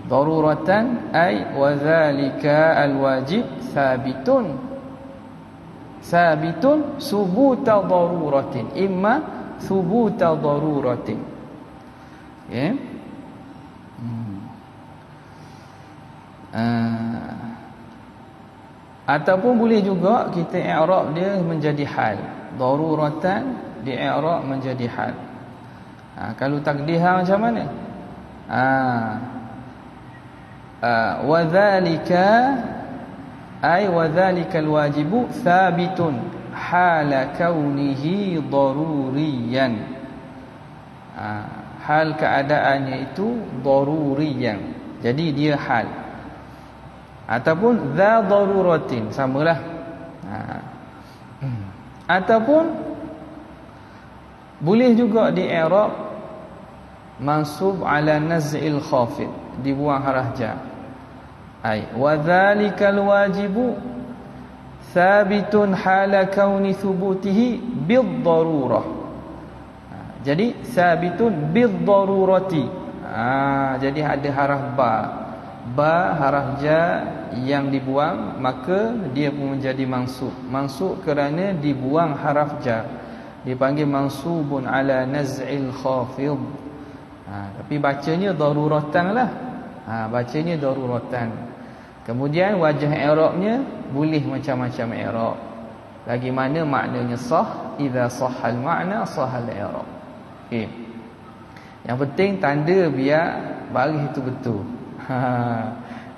Daruratan ay wa dzalika alwajib sabitun subuta daruratin, imma subuta daruratin. Ya. Ataupun boleh juga kita i'rab dia menjadi hal. Daruratan di i'rab menjadi hal. Kalau takdirha macam mana? Wa dzalika ay wa dzalika alwajibu thabitun hala kaunihi daruriyan. Hal keadaannya itu daruriyan. Jadi dia hal. Ataupun dza daruratin, samalah. Ataupun boleh juga di i'rab mansub ala naz'il khafid, dibuang haraf jar. Ai wa dzalikal wajibu thabitun hala kauni thubutihi bid darurah. Jadi thabitun bid darurati. Jadi ada haraf ba haraf jar yang dibuang, maka dia pun menjadi mansub kerana dibuang haraf jar, dipanggil mansubun ala naz'il khafid. Tapi bacanya daruratan lah. Bacanya daruratan. Kemudian wajah i'rabnya boleh macam-macam i'rab. Lagi mana maknanya sah, idza sahhal makna sahhal i'rab. Okey. Yang penting tanda biar baris itu betul.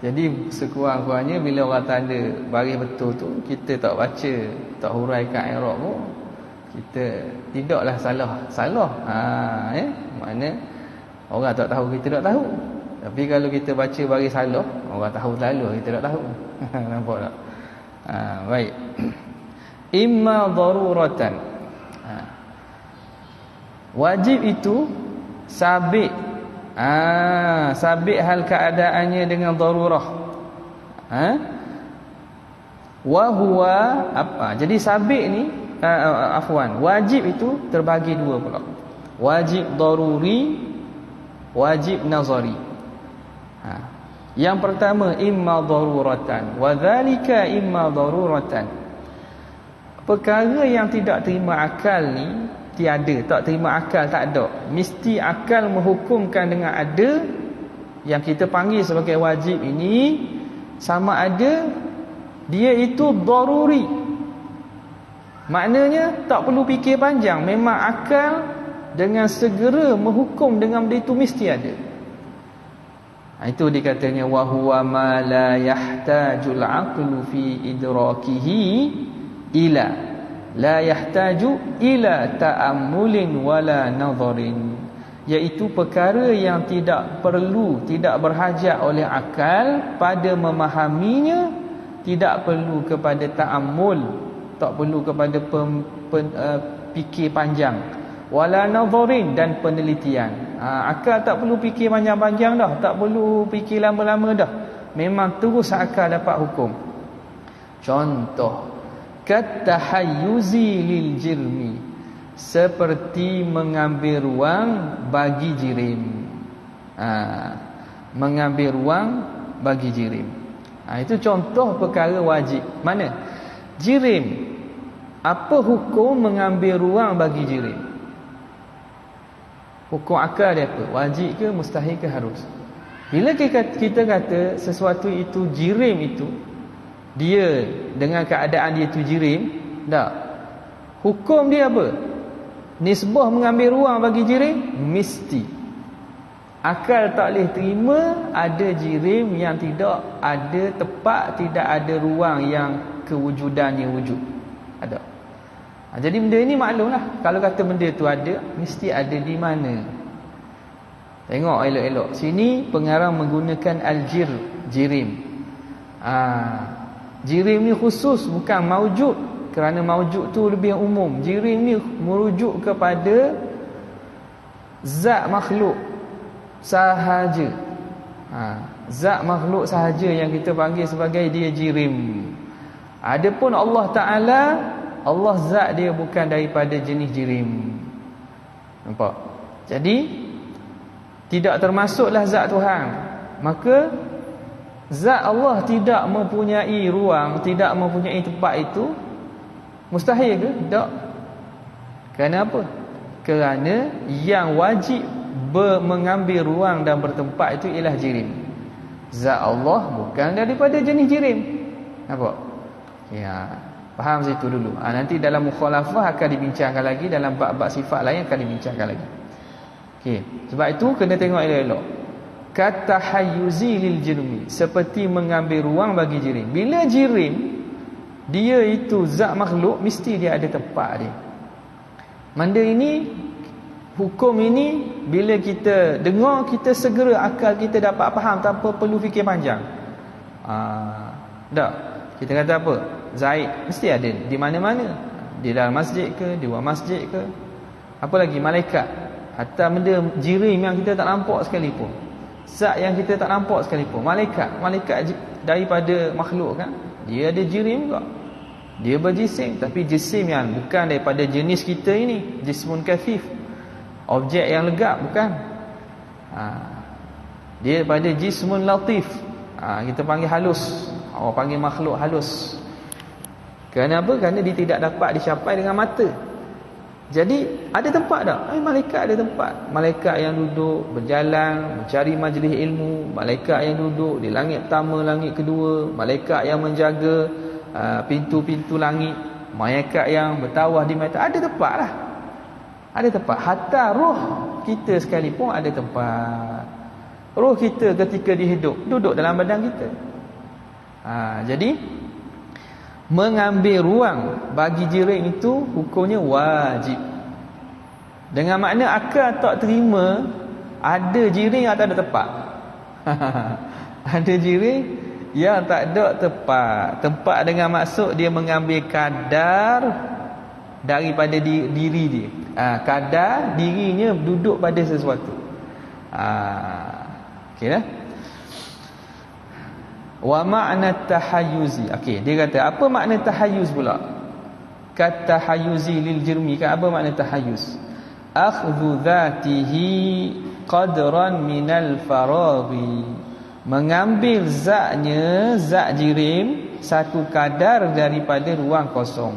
Jadi sekurang-kurangnya bila orang tanda baris betul tu, kita tak baca, tak huraikan i'rab pun, kita tidaklah salah. Makna orang tak tahu, kita tak tahu. Tapi kalau kita baca baris salah, orang tahu lalu, kita tak tahu. Nampak tak? Baik. Imma daruratan. Wajib itu sabit. Sabit hal keadaannya dengan darurah. Wa huwa apa? Jadi sabit ni wajib itu terbagi dua pula. Wajib daruri, wajib nazari. Yang pertama imma daruratan, wa dzalika imma daruratan. Perkara yang tidak terima akal ni tiada, tak terima akal tak ada. Mesti akal menghukumkan dengan ada. Yang kita panggil sebagai wajib ini sama ada dia itu daruri. Maknanya tak perlu fikir panjang, memang akal dengan segera menghukum dengan benda itu mesti ada. Itu dikatanya wa huwa ma la yahtajul aqlu fi idrakihi ila la yahtaju ila ta'ammulin wala nadharin, iaitu perkara yang tidak perlu, tidak berhajat oleh akal pada memahaminya, tidak perlu kepada ta'ammul, tak perlu kepada fikir panjang, wala nadharin, dan penelitian. Akal tak perlu fikir panjang-panjang dah, tak perlu fikir lama-lama dah, memang terus akal dapat hukum. Contoh, katahayyuzi lil jirmi, seperti mengambil ruang bagi jirim. Mengambil ruang bagi jirim. Itu contoh perkara wajib. Mana? Jirim. Apa hukum mengambil ruang bagi jirim? Hukum akal dia apa? Wajib ke, mustahil ke, harus? Bila kita kata sesuatu itu jirim itu, dia dengan keadaan dia itu jirim, tak? Hukum dia apa? Nisbah mengambil ruang bagi jirim mesti. Akal tak boleh terima ada jirim yang tidak ada tempat, tidak ada ruang yang kewujudannya wujud. Ada. Jadi benda ini maklumlah, kalau kata benda tu ada, mesti ada di mana. Tengok elok-elok. Sini pengarang menggunakan jirim. Jirim ni khusus, bukan maujud, kerana maujud tu lebih umum. Jirim ni merujuk kepada zat makhluk sahaja. Zat makhluk sahaja yang kita panggil sebagai dia jirim. Adapun Allah Ta'ala, Allah zat dia bukan daripada jenis jirim. Nampak? Jadi tidak termasuklah zat Tuhan, maka zat Allah tidak mempunyai ruang, tidak mempunyai tempat itu mustahil ke? Tak. Kerana apa? Kerana yang wajib mengambil ruang dan bertempat itu ialah jirim. Zat Allah bukan daripada jenis jirim. Nampak? Ya, faham situ dulu. Nanti dalam mukhalafah akan dibincangkan lagi, dalam bab-bab sifat lain akan dibincangkan lagi. Okey, sebab itu kena tengok elok-elok. Kata hayyuzi lil jirmi, seperti mengambil ruang bagi jirim. Bila jirim dia itu zat makhluk, mesti dia ada tempat dia. Manda ini, hukum ini, bila kita dengar, kita segera akal kita dapat faham tanpa perlu fikir panjang. Tak. Kita kata apa? Zaid mesti ada di mana-mana. Di dalam masjid ke, di luar masjid ke. Apa lagi? Malaikat. Hatta benda jirim yang kita tak nampak sekalipun, zat yang kita tak nampak sekalipun. Malaikat daripada makhluk kan, dia ada jirim juga. Dia berjisim, tapi jisim yang bukan daripada jenis kita ini, jismun kathif, objek yang legap, bukan. Dia daripada jismun latif. Kita panggil halus. Orang panggil makhluk halus. Kerana apa? Kerana dia tidak dapat dicapai dengan mata. Jadi ada tempat tak? Malaikat ada tempat. Malaikat yang duduk berjalan mencari majlis ilmu, malaikat yang duduk di langit pertama, langit kedua, malaikat yang menjaga pintu-pintu langit, malaikat yang bertawaf di mata. Ada tempat lah. Ada tempat. Hatta roh kita sekalipun ada tempat. Roh kita ketika dihidup duduk dalam badan kita. Jadi mengambil ruang bagi jirim itu hukumnya wajib. Dengan makna akal tak terima ada jirim yang tak ada tempat. Ada jirim yang tak ada tempat. Tempat dengan maksud dia mengambil kadar daripada diri dia. Kadar dirinya duduk pada sesuatu. Okey dah. Wa ma'na tahayyuzi. Okey, dia kata apa makna tahayyuz pula? Kata tahayyuzi lil jirmi, kan apa makna tahayyuz? Akhdhu dhatihi qadran minal faraghi. Mengambil zatnya, zat jirim, satu kadar daripada ruang kosong.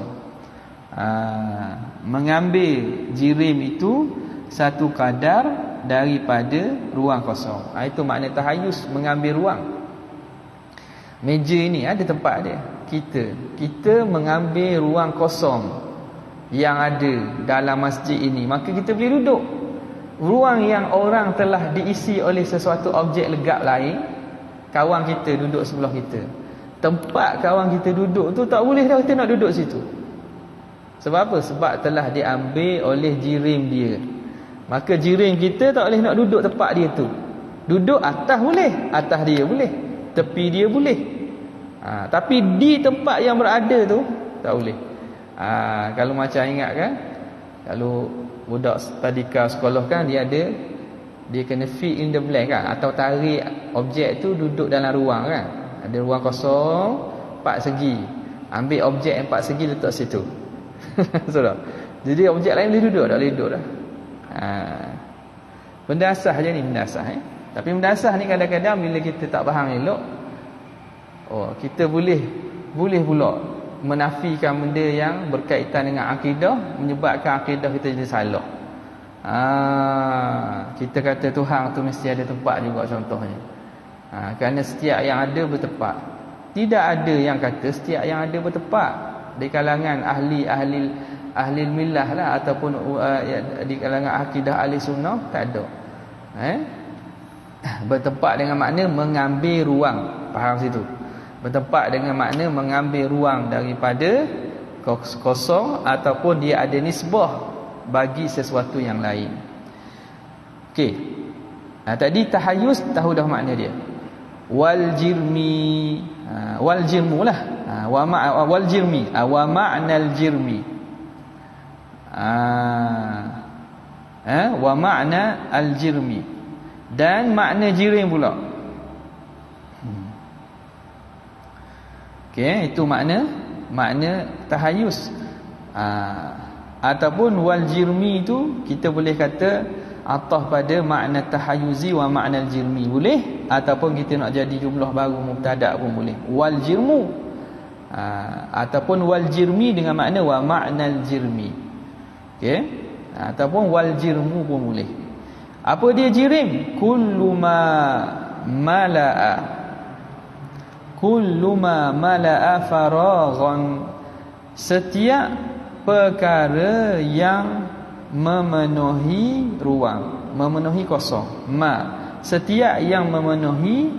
Mengambil jirim itu satu kadar daripada ruang kosong. Itu makna tahayyuz, mengambil ruang. Meja ini ada tempat dia. Kita mengambil ruang kosong yang ada dalam masjid ini, maka kita boleh duduk. Ruang yang orang telah diisi oleh sesuatu objek legap lain, kawan kita duduk sebelah kita. Tempat kawan kita duduk tu tak boleh dah kita nak duduk situ. Sebab apa? Sebab telah diambil oleh jirim dia. Maka jirim kita tak boleh nak duduk tempat dia tu. Duduk atas boleh, atas dia boleh, tepi dia boleh. Tapi di tempat yang berada tu tak boleh. Kalau macam ingat kan, kalau budak tadika sekolah kan, dia kena fit in the blank kan, atau tarik objek tu duduk dalam ruang kan. Ada ruang kosong 4 segi. Ambil objek 4 segi letak situ. Sudah. Jadi objek lain boleh duduk, tak boleh duduk dah. Benda asah je ni, benda asah Tapi benda asah ni kadang-kadang bila kita tak faham elok, kita boleh pula menafikan benda yang berkaitan dengan akidah, menyebabkan akidah kita jadi salah. Kita kata Tuhan tu mesti ada tempat juga contohnya. Kerana setiap yang ada bertempat. Tidak ada yang kata setiap yang ada bertempat. Di kalangan ahli millah lah, ataupun di kalangan akidah ahli sunnah tak ada. Bertempat dengan makna mengambil ruang. Faham situ? Bertempat dengan makna mengambil ruang daripada kosong, ataupun dia ada nisbah bagi sesuatu yang lain. Okey. Tadi tahayyuz tahu dah makna dia. Wal jirmi, wal jirmu lah. Wal jirmi, wa ma'nal jirmi. Wa ma'na al jirmi. Dan makna jirim pula. Okey, itu makna tahayyuz. Ataupun wal jirmi itu kita boleh kata ataf pada makna tahayyuzi wa makna al-jirmi boleh, ataupun kita nak jadi jumlah baru mubtada' pun boleh, wal jirmu, ataupun wal jirmi dengan makna wa makna al-jirmi. Okey, ataupun wal jirmu pun boleh. Apa dia jirim? Kullu ma mala'a, kullu ma mala'a faraghan, setiap perkara yang memenuhi ruang, memenuhi kosong. Ma, setiap yang memenuhi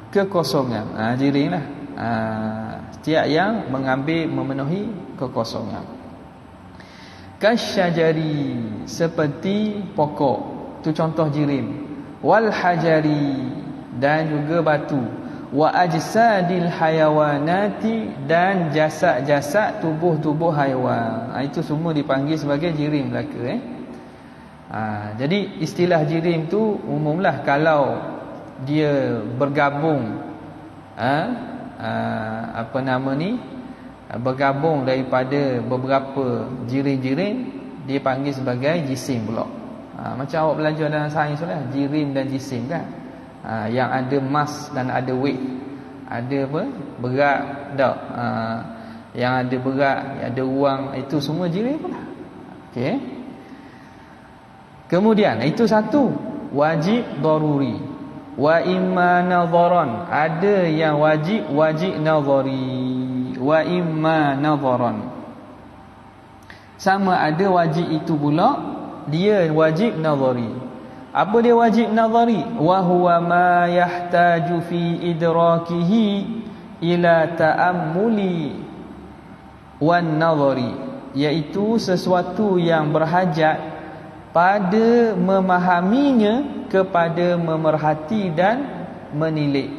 kekosongan. Jirim lah. Setiap yang mengambil, memenuhi kekosongan. Kasyajari, seperti pokok, tu contoh jirim. Wal hajari, dan juga batu. Wa ajsadil hayawanati, dan jasad-jasad tubuh-tubuh haiwan. Itu semua dipanggil sebagai jirim belaka. Jadi istilah jirim tu umumlah kalau dia bergabung, apa nama ni, bergabung daripada beberapa jirim-jirim, dia panggil sebagai jisim pula. Macam awak belajar dalam sains lah, jirim dan jisim kan. Yang ada mass dan ada weight, ada apa, berat tak, yang ada berat, yang ada ruang, itu semua jirim pula. Okey. Kemudian itu satu, wajib daruri. Wa imma nadharan, ada yang wajib, wajib nadhari. Wa imma nadharan, sama ada wajib itu pula dia wajib nadhari. Apa dia wajib nadhari? Wa huwa ma yahtaju fi idrakihi ila ta'ammuli wan nadhari, iaitu sesuatu yang berhajat pada memahaminya, kepada memerhati dan menilik.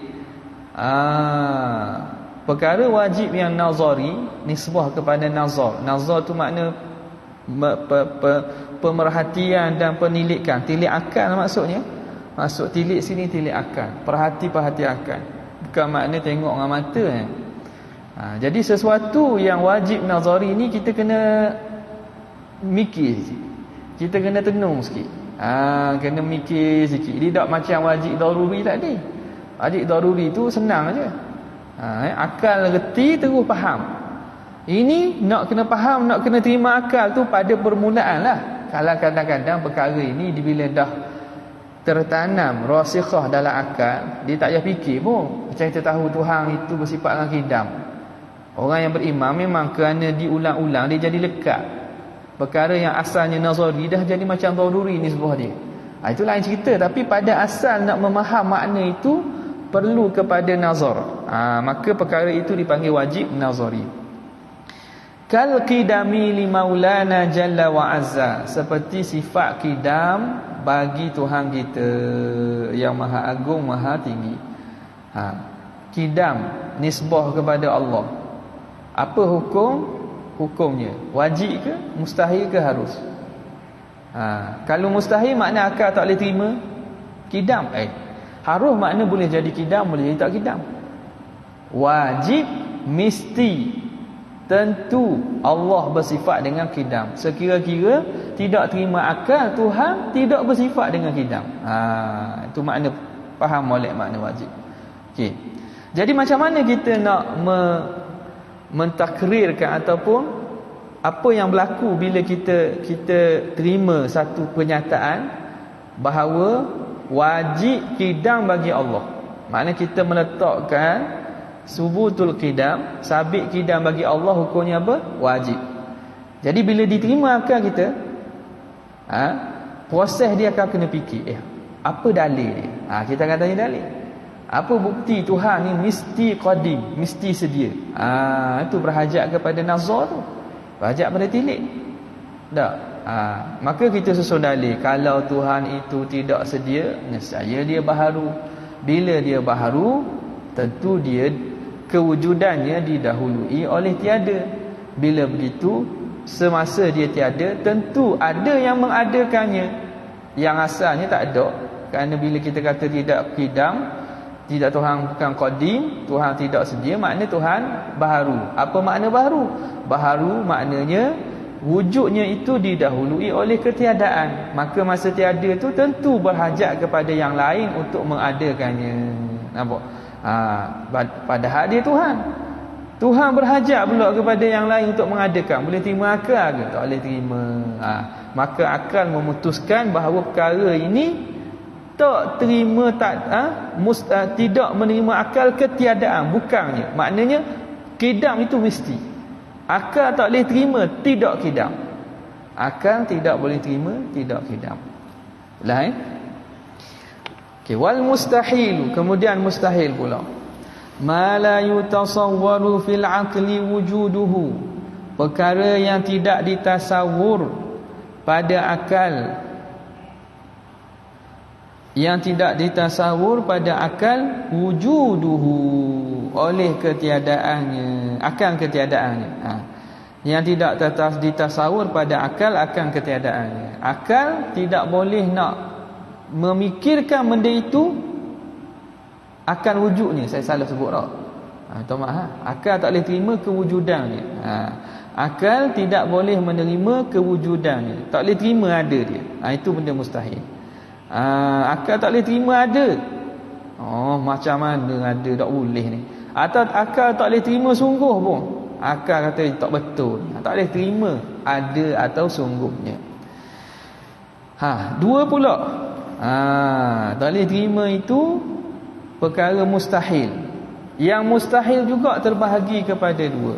Perkara wajib yang nazari nisbah kepada nazar. Nazar tu makna pemerhatian dan penilikan. Tilik akal maksudnya. Maksud tilik sini tilik akal, perhati akal, bukan makna tengok dengan mata. Jadi sesuatu yang wajib nazari ni kita kena mikir sikit, kita kena tenung sikit, kena mikir sikit. Dia tak macam wajib daruri tadi. Wajib daruri tu senang aja, akal reti terus faham. Ini nak kena faham, nak kena terima akal tu pada permulaan lah. Kalau kadang-kadang perkara ini bila dah tertanam rasikhah dalam akal, dia tak payah fikir pun. Macam kita tahu Tuhan itu bersifat dengan kidam. Orang yang beriman memang kerana diulang-ulang dia jadi lekat. Perkara yang asalnya nazari dah jadi macam daruri nisbah dia. Itu lain cerita. Tapi pada asal nak memaham makna itu perlu kepada nazar. Maka perkara itu dipanggil wajib nazari. Kal qidami li maulana jalla wa azza, seperti sifat qidam bagi Tuhan kita yang maha agung, maha tinggi. Qidam nisbah kepada Allah. Apa hukumnya? Wajib ke, mustahil ke, harus? Kalau mustahil makna akal tak boleh terima qidam. Harus makna boleh jadi qidam, boleh jadi tak qidam. Wajib mesti tentu Allah bersifat dengan qidam. Sekira-kira tidak terima akal, Tuhan tidak bersifat dengan qidam. Itu makna, faham molek makna wajib. Okey. Jadi macam mana kita nak mentakrirkan ataupun apa yang berlaku bila kita terima satu pernyataan bahawa wajib qidam bagi Allah. Maknanya kita meletakkan subutul qidam, sabit qidam bagi Allah, hukumnya apa? Wajib. Jadi bila diterima akal kita, proses dia akan kena fikir, apa dalil dia? Kita akan tanya dalil. Apa bukti Tuhan ni mesti qadim, mesti sedia? Itu berhajat kepada nazar tu, berhajat pada tilik. Tak? Maka kita susun dalil. Kalau Tuhan itu tidak sedia, nescaya dia baharu. Bila dia baharu, tentu dia kewujudannya didahului oleh tiada. Bila begitu, semasa dia tiada, tentu ada yang mengadakannya, yang asalnya tak ada. Kerana bila kita kata tidak qidam, tidak, Tuhan bukan qadim, Tuhan tidak sedia, makna Tuhan baharu. Apa makna baharu? Baharu maknanya wujudnya itu didahului oleh ketiadaan, maka masa tiada tu tentu berhajat kepada yang lain untuk mengadakannya. Nampak? Padahal dia Tuhan. Tuhan berhajat pula kepada yang lain untuk mengadakan. Boleh terima akal ke? Tak boleh terima. Maka akal memutuskan bahawa perkara ini tak terima, tidak menerima akal ketiadaan, bukannya. Maknanya kidam itu mesti. Akal tak boleh terima tidak kidam. Akal tidak boleh terima tidak kidam. Lain. Okey, wal mustahil, kemudian mustahil pula. Ma la yutasawwaru fil aqli wujuduhu. Perkara yang tidak ditasawur pada akal, yang tidak ditasawur pada akal wujuduhu, oleh ketiadaannya, akan ketiadaannya. Yang tidak ditasawur pada akal akan ketiadaannya. Akal tidak boleh nak memikirkan benda itu akan wujudnya. Saya salah sebut tak? Akal tak boleh terima kewujudannya. Akal tidak boleh menerima kewujudannya, tak boleh terima ada dia. Itu benda mustahil. Akal tak boleh terima ada. Macam mana ada, tak boleh ni. Atau akal tak boleh terima sungguh pun. Akal kata tak betul, tak boleh terima ada atau sungguhnya. Dua pula. Tak boleh terima itu perkara mustahil. Yang mustahil juga terbahagi kepada dua.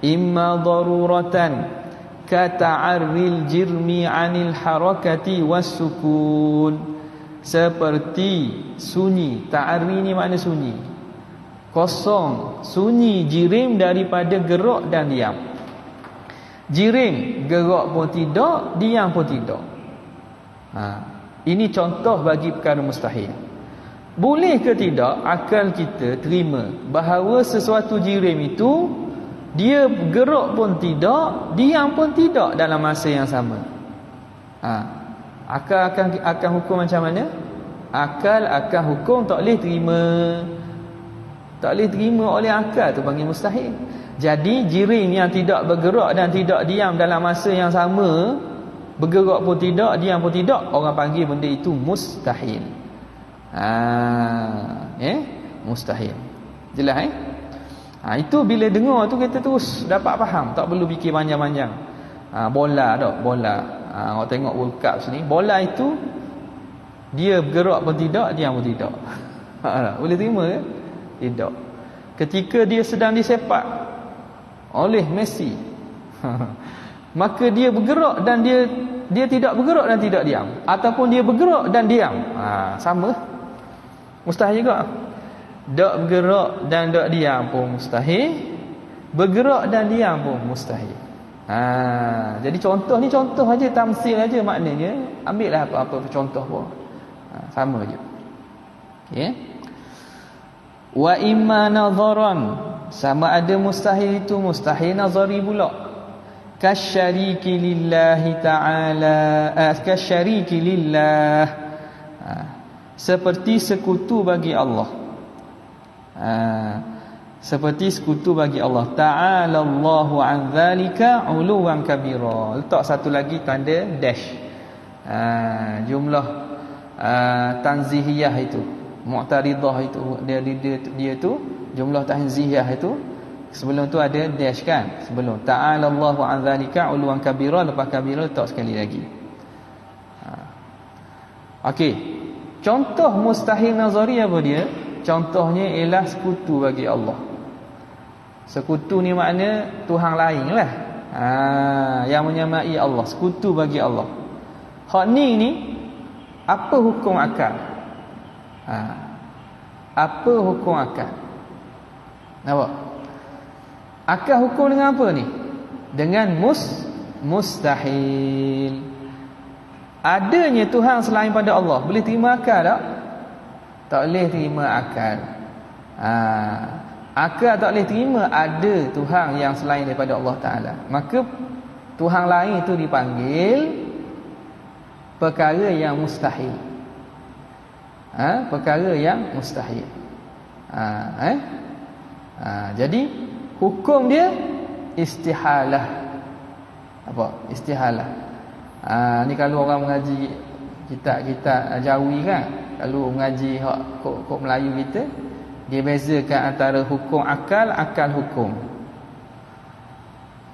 Imma daruratan kata'arril jirmi 'anil harakati was-sukun. Seperti sunyi. Ta'arri ni makna sunyi, kosong, sunyi, jirim daripada gerak dan diam. Jirim, gerak pun tidak, diam pun tidak. Ini contoh bagi perkara mustahil. Boleh ke tidak akal kita terima bahawa sesuatu jirim itu dia gerak pun tidak, diam pun tidak dalam masa yang sama? Akal akan hukum macam mana? Akal akan hukum tak boleh terima. Tak boleh terima oleh akal, tu panggil mustahil. Jadi jirim yang tidak bergerak dan tidak diam dalam masa yang sama, bergerak pun tidak, diam pun tidak, orang panggil benda itu mustahil. Mustahil. Jelas itu bila dengar tu kita terus dapat faham, tak perlu fikir panjang-panjang. Bola tak, bola. Awak tengok World Cup sini, bola itu dia bergerak pun tidak, diam pun tidak. Boleh terima ke? Tidak. Ketika dia sedang disepak oleh Messi, maka dia bergerak dan dia tidak bergerak dan tidak diam, ataupun dia bergerak dan diam, sama, mustahil juga. Tak bergerak dan tak diam pun mustahil, bergerak dan diam pun mustahil. Jadi contoh ni contoh aja, tamsil aja, maknanya ambillah apa-apa contoh pun sama aja. Okey. Wa imma nadharan, sama ada mustahil itu mustahil nazari pula. Kasyariki lillahi ta'ala, kasyariki lillah, seperti sekutu bagi Allah. Seperti sekutu bagi Allah. Ta'ala Allahu an dzalika 'uluwan kabira. Letak satu lagi tanda dash. Jumlah tanzihiyah itu, mu'taridah itu, dia tu jumlah tanzihiyah itu sebelum tu ada dash kan, sebelum ta'ala Allahu an dzalika 'uluwan kabira, lepas kabira letak sekali lagi. Okey. Contoh mustahil nazari apa dia? Contohnya ialah sekutu bagi Allah. Sekutu ni makna Tuhan lain lah, yang menyamai Allah, sekutu bagi Allah. Hak ni apa hukum akal? Apa hukum akal? Nampak? Akal hukum dengan apa ni? Dengan mustahil. Adanya Tuhan selain pada Allah, boleh terima akal tak? Tak boleh terima akal. Akal tak boleh terima ada Tuhan yang selain daripada Allah Ta'ala. Maka Tuhan lain itu dipanggil perkara yang mustahil. Perkara yang mustahil. Jadi hukum dia istihalah. apa? Istihalah. Ni kalau orang mengaji kitab-kitab Jawi kan, kalau mengaji kok Melayu kita, dia bezakan antara hukum akal, akal hukum.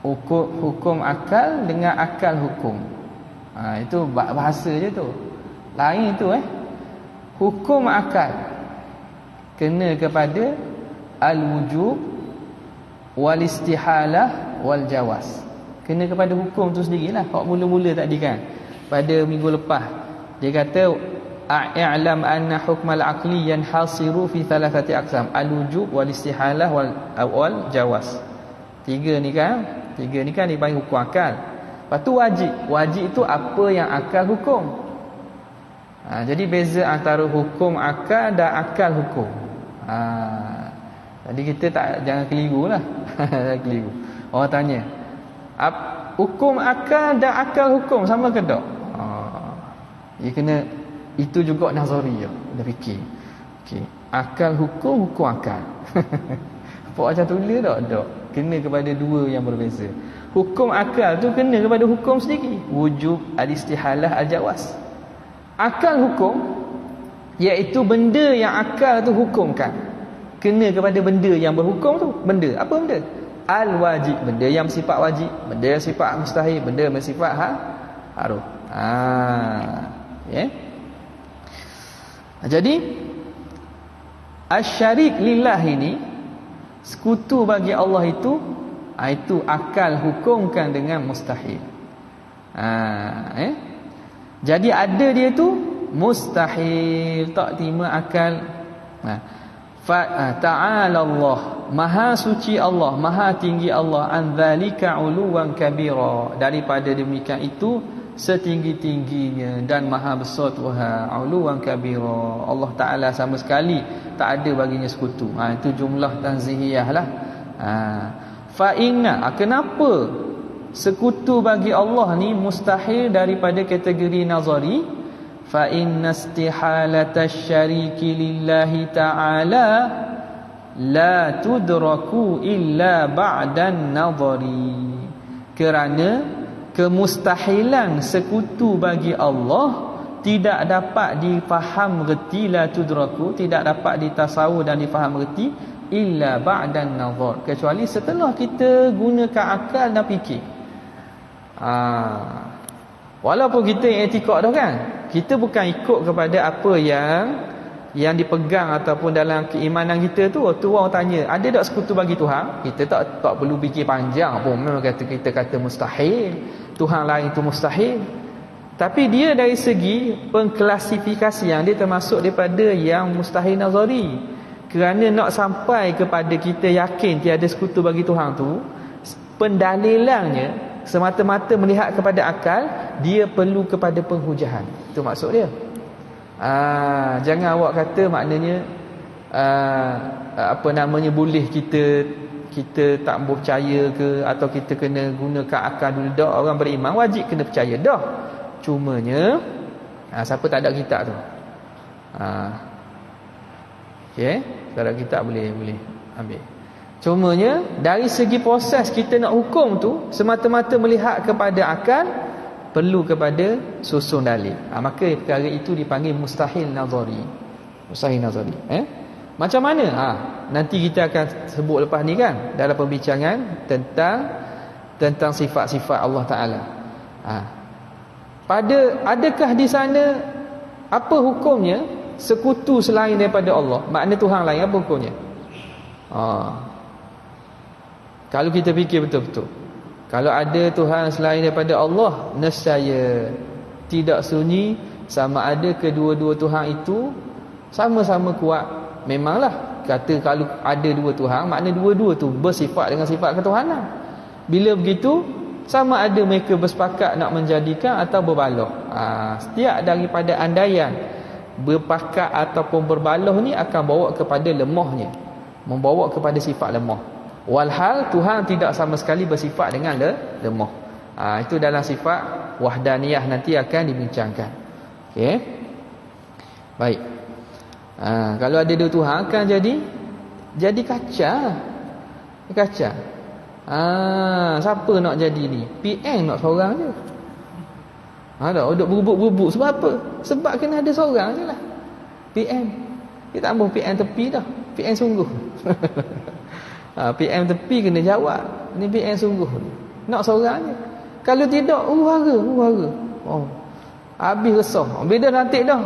Hukum akal dengan akal hukum. Itu bahasa je tu. Lain tu Hukum akal kena kepada al-wujub wal istihalah wal jawaz. Kena kepada hukum tu sendirilah. Hak mula-mula tadi kan, pada minggu lepas dia kata a'lam anna hukmal aqli yanhasiru fi thalathati aqsam, al-wujub wal istihalah wal jawaz. Tiga ni kan dipanggil hukum akal. Lepas tu wajib itu apa yang akal hukum. Jadi beza antara hukum akal dan akal hukum. Jadi kita jangan keliru lah. Jangan keliru. Orang tanya, hukum akal dan akal hukum sama ke tak? Dia kena, itu juga nazari. Dia fikir, okay, akal hukum, hukum akal. Apa macam tulis tak? Tak. Kena kepada dua yang berbeza. Hukum akal tu kena kepada hukum sendiri, wujub, al-istihalah, al-jawaz. Akal hukum iaitu benda yang akal tu hukumkan, kena kepada benda yang berhukum tu. Benda apa? Benda al-wajib, benda yang bersifat wajib, benda yang bersifat mustahil, benda yang bersifat haram. Jadi asy-syarik lillah ini, sekutu bagi Allah itu akal hukumkan dengan mustahil. Jadi ada dia tu mustahil, tak terima akal. Ta'ala Allah, maha suci Allah, maha tinggi Allah, an dzalika uluwan kabira, daripada demikian itu setinggi-tingginya dan maha besar Tuhan, uluwan kabira. Allah Taala sama sekali tak ada baginya sekutu. Itu jumlah tanzihiyah lah. Fa inna, kenapa sekutu bagi Allah ni mustahil daripada kategori nazari? Fa inna istihalata syariki lillahi ta'ala la tudraku illa ba'dan nazari. Kerana kemustahilan sekutu bagi Allah tidak dapat difaham reti, la tudraku, tidak dapat ditasawur dan difaham reti illa ba'dan nazar, kecuali setelah kita gunakan akal dan fikir. Walaupun kita i'tikad dah kan, kita bukan ikut kepada apa yang dipegang ataupun dalam keimanan kita tu. Tu orang tanya, ada tak sekutu bagi Tuhan? Kita tak perlu fikir panjang pun, memang kita kata mustahil, Tuhan lain itu mustahil. Tapi dia dari segi pengklasifikasian dia termasuk daripada yang mustahil nazari. Kerana nak sampai kepada kita yakin tiada sekutu bagi Tuhan tu, pendalilannya semata-mata melihat kepada akal, dia perlu kepada penghujahan. Itu maksud dia. Jangan awak kata maknanya boleh kita tak percaya ke, atau kita kena gunakan akal dulu. Dah, orang beriman wajib kena percaya dah. Cumanya siapa tak ada kitab tu, okey, kalau kitab boleh ambil. Cumanya dari segi proses kita nak hukum tu semata-mata melihat kepada akal, perlu kepada susun dalil. Maka perkara itu dipanggil mustahil nazari. Mustahil nazari. Macam mana? Nanti kita akan sebut lepas ni kan, dalam pembincangan tentang sifat-sifat Allah Taala. Adakah di sana apa hukumnya sekutu selain daripada Allah? Makna Tuhan lain, apa hukumnya? Kalau kita fikir betul-betul, kalau ada Tuhan selain daripada Allah, nescaya tidak sunyi sama ada kedua-dua Tuhan itu sama-sama kuat. Memanglah kata kalau ada dua Tuhan, makna dua-dua tu bersifat dengan sifat ketuhanan. Bila begitu, sama ada mereka bersepakat nak menjadikan atau berbalah. Setiap daripada andaian berpakat ataupun berbalah ni akan bawa kepada lemahnya, membawa kepada sifat lemah. Walhal Tuhan tidak sama sekali bersifat dengan lemah. Itu dalam sifat wahdaniyah, nanti akan dibincangkan. Okey. Baik. Kalau ada dua Tuhan akan jadi kacau. Siapa nak jadi ni? PM nak seorang je. Ada duk berebut-berebut sebab apa? Sebab kena ada seorang je lah. PM. Kita tambah PM tepi dah. PM sungguh. PM tepi kena jawab. Ni PM sungguh. Nak seorang je. Kalau tidak, huru-hara. Habis resah. Bila nanti dah,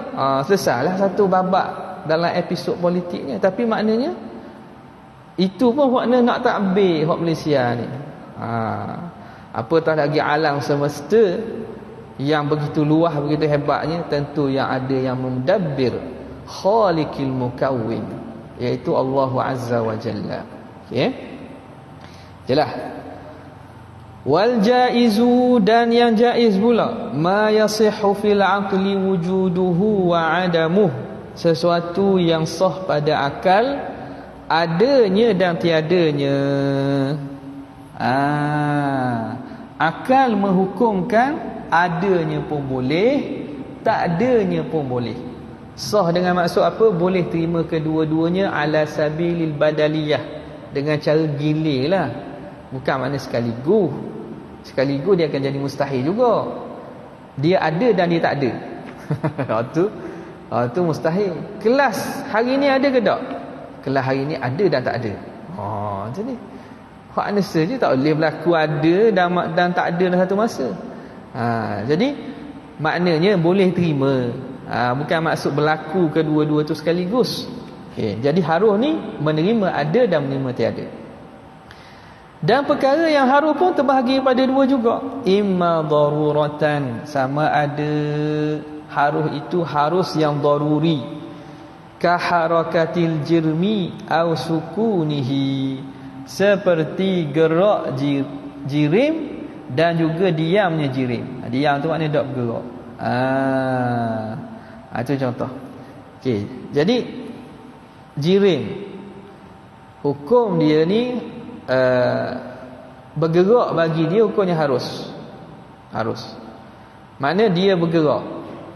selesailah satu babak dalam episod politiknya. Tapi maknanya itu pun makna nak takbir hak Malaysia ni. Apatah lagi alam semesta yang begitu luas, begitu hebatnya, tentu yang ada yang mendabbir, khaliqil mukawwin, iaitu Allah Azza wa Jalla. Okey. Jelas. Wal jaizu, dan yang jaiz pula, ma yasihhu fil aqli wujuduhu wa adamuh, sesuatu yang sah pada akal, adanya dan tiadanya. Akal menghukumkan adanya pun boleh, tak adanya pun boleh. Sah dengan maksud apa? Boleh terima kedua-duanya ala sabilil badaliyah, dengan cara gilir lah. Bukan makna sekaligus. Sekaligus dia akan jadi mustahil juga. Dia ada dan dia tak ada. Itu mustahil. Kelas hari ni ada ke tak? Kelas hari ni ada dan tak ada. Macam ni. Hak nasa je tak boleh berlaku ada dan tak ada dalam satu masa. Jadi maknanya boleh terima. Bukan maksud berlaku kedua-dua tu sekaligus. Jadi haruh ni menerima ada dan menerima tiada. Dan perkara yang haruh pun terbahagi pada dua juga. Imma daruratan, sama ada haruh itu harus yang daruri, ka harakatil jirmi au sukunihi, seperti gerak jirim dan juga diamnya jirim. Diam tu maknanya tak bergerak. Itu contoh. Okey, jadi jirim, hukum dia ni bergerak, bagi dia hukumnya harus. Makna dia bergerak.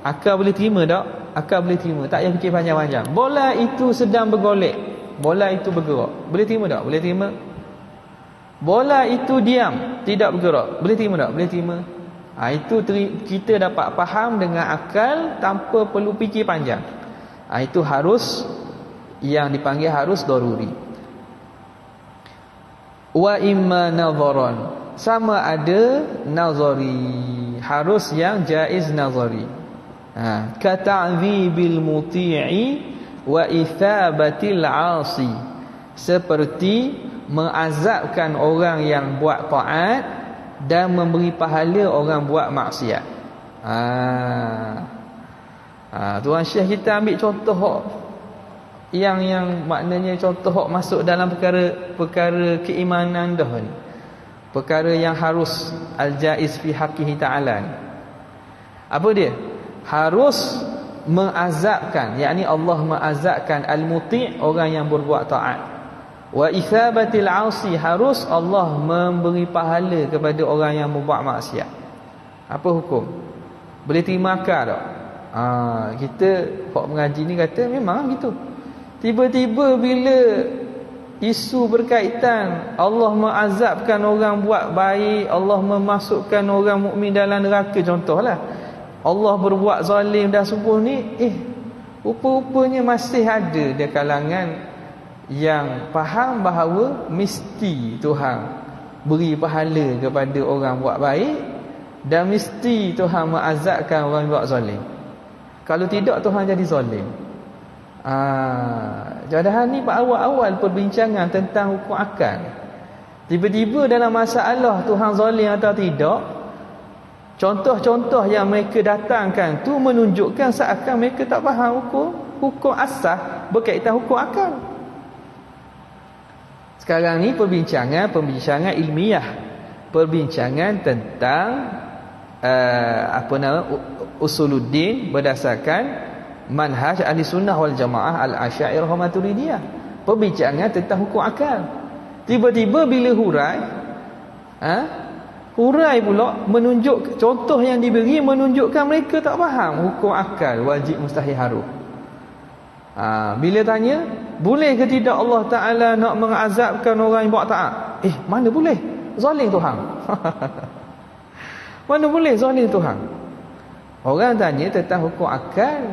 Akal boleh terima tak? Akal boleh terima. Tak payah fikir panjang-panjang. Bola itu sedang bergolek, bola itu bergerak. Boleh terima tak? Boleh terima. Bola itu diam, tidak bergerak. Boleh terima tak? Boleh terima. Itu kita dapat faham dengan akal tanpa perlu fikir panjang. Itu harus, yang dipanggil harus daruri. Wa imma nadharan, sama ada nazari, harus yang jaiz nazari. Ka ta'dhibil muti'i wa ithabatil 'asi, seperti mengazabkan orang yang buat taat dan memberi pahala orang buat maksiat. Tuan Syekh kita ambil contoh yang maknanya contoh masuk dalam perkara keimanan dah ni. Perkara yang harus al-jaiz fi haqqihi ta'ala ni. Apa dia? Harus mengazabkan, yakni Allah mengazabkan al-muti', orang yang berbuat taat. Wa ithabatil 'asi, harus Allah memberi pahala kepada orang yang membuat maksiat. Apa hukum? Boleh terima akal tak? Kita hak mengaji ni kata memang gitu. Tiba-tiba bila isu berkaitan Allah mengazabkan orang buat baik, Allah memasukkan orang mukmin dalam neraka, contohlah Allah berbuat zalim dan subuh ni, rupa-rupanya masih ada di kalangan yang faham bahawa mesti Tuhan beri pahala kepada orang buat baik dan mesti Tuhan mengazabkan orang buat zalim. Kalau tidak, Tuhan jadi zalim. Jadahan ni awal-awal perbincangan tentang hukum akal. Tiba-tiba dalam masalah Tuhan zalim atau tidak, contoh-contoh yang mereka datangkan tu menunjukkan seakan mereka tak faham hukum asas berkaitan hukum akal. Sekarang ni perbincangan ilmiah, perbincangan tentang usuluddin berdasarkan manhaj ahli sunnah wal jamaah al-Asy'ariyah wa Maturidiyah. Perbincangan tentang hukum akal. Tiba-tiba bila hurai pula menunjuk contoh yang diberi menunjukkan mereka tak faham hukum akal, wajib, mustahil, harum. Bila tanya boleh ke tidak Allah Ta'ala nak mengazabkan orang yang buat taat, mana boleh zalim Tuhan. Mana boleh zalim Tuhan. Orang tanya tentang hukum akal,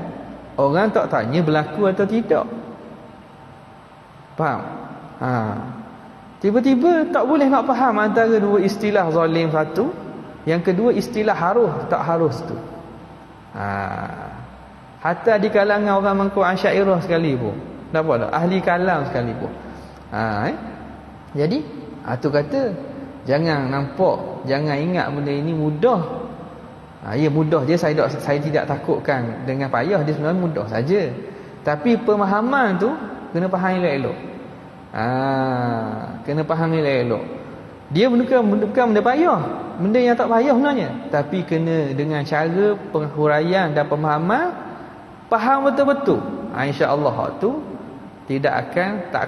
orang tak tanya berlaku atau tidak. Faham? Tiba-tiba tak boleh nak faham antara dua istilah zalim satu, yang kedua istilah harus tak harus tu. Hatta di kalangan orang mengaku Asy'ariyah sekali pun, nampak tak? Ahli kalam sekali pun. Jadi tu kata jangan nampak, jangan ingat benda ini mudah. Ya mudah je, saya tidak takutkan dengan payah, dia sebenarnya mudah saja. Tapi pemahaman tu kena faham elok-elok. Kena faham elok-elok. Dia bukan benda payah, benda yang tak payah sebenarnya, tapi kena dengan cara penghuraian dan pemahaman, faham betul-betul. Insya-Allah tu tak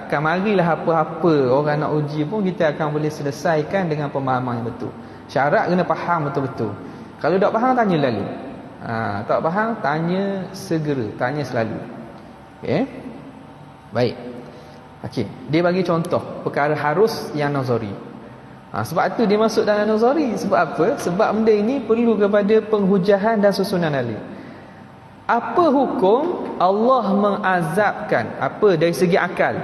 akan marilah apa-apa orang nak uji pun kita akan boleh selesaikan dengan pemahaman yang betul. Syarat kena faham betul-betul. Kalau tak faham tanya lalu. Tak faham tanya segera, tanya selalu. Okey. Baik. Okey, dia bagi contoh perkara harus yang nazari. Sebab tu dia masuk dalam nazari. Sebab apa? Sebab benda ini perlu kepada penghujahan dan susunan dalil. Apa hukum Allah mengazabkan dari segi akal?